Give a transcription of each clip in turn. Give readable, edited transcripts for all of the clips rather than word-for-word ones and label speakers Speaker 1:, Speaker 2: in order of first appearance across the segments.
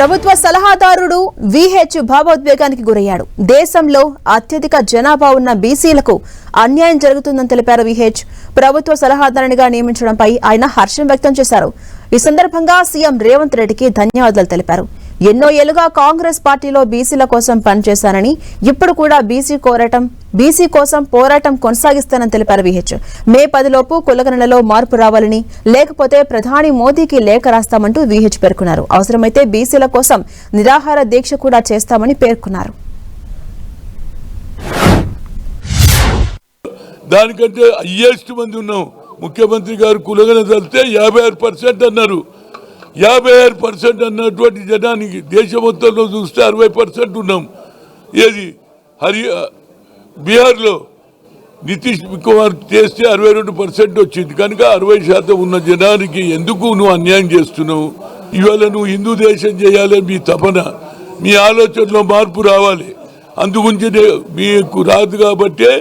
Speaker 1: ప్రభుత్వ సలహాదారుడు విహెచ్ భావోద్వేగానికి గురయ్యాడు. దేశంలో అత్యధిక జనాభా ఉన్న బీసీలకు అన్యాయం జరుగుతుందని తెలిపారు విహెచ్. ప్రభుత్వ సలహాదారునిగా నియమించడంపై ఆయన హర్షం వ్యక్తం చేశారు. ఈ సందర్భంగా సీఎం రేవంత్ రెడ్డికి ధన్యవాదాలు తెలిపారు. ఎన్నో ఏళ్లుగా కాంగ్రెస్ పార్టీలో బీసీల కోసం పనిచేశానని, ఇప్పుడు కూడా బీసీ కోసం పోరాటం కొనసాగిస్తానని తెలిపారు విహెచ్. మే 10 లోపు కులగణనలో మార్పు రావాలని, లేకపోతే ప్రధాని మోదీకి లేఖ రాస్తామంటూ విహెచ్ పేర్కొన్నారు. అవసరమైతే బీసీల కోసం నిరాహార దీక్ష కూడా చేస్తామని పేర్కొన్నారు.
Speaker 2: దానికంటే హైయెస్ట్ మంది ఉన్నాం. ముఖ్యమంత్రి గారు కులగణన జరిగితే 56% అన్నారు. 56% అన్నటువంటి జనానికి దేశం మొత్తంలో చూస్తే 60% ఉన్నాం. ఏది బీహార్లో నితీష్ కుమార్ చేస్తే 62% వచ్చింది. కనుక 60% ఉన్న జనానికి ఎందుకు నువ్వు అన్యాయం చేస్తున్నావు? ఇవాళ నువ్వు హిందూ దేశం చేయాలని మీ తపన, మీ ఆలోచనలో మార్పు రావాలి. అందుగురించి మీకు రాదు కాబట్టే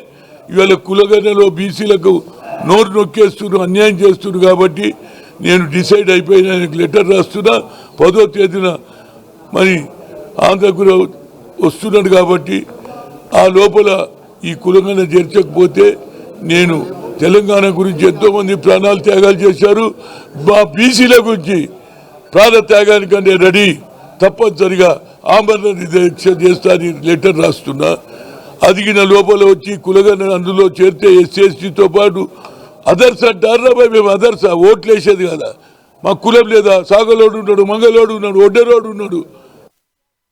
Speaker 2: ఇవాళ కులగణలో బీసీలకు నోరు నొక్కేస్తున్నారు, అన్యాయం చేస్తున్నారు. కాబట్టి నేను డిసైడ్ అయిపోయిన ఆయనకు లెటర్ రాస్తున్నా. 10వ తేదీన మరి ఆంధ్రకు వస్తున్నాడు. కాబట్టి ఆ లోపల ఈ కులగణన చేర్చకపోతే నేను తెలంగాణ గురించి ఎంతోమంది ప్రాణాలు త్యాగాలు చేశారు. మా బీసీల గురించి ప్రాణ త్యాగానికంటే రెడీ, తప్పనిసరిగా ఆమరణ దీక్ష చేస్తానని లెటర్ రాస్తున్నా. అదిగిన లోపల వచ్చి కులగణన అందులో చేరితే ఎస్సీతో పాటు అదర్స్ అంటారా? మేము అదర్సా? ఓట్లు వేసేది కదా. మా కులం లేదా? సాగలోడు ఉన్నాడు, మంగళోడు ఉన్నాడు, ఒడ్డెరోడు ఉన్నాడు.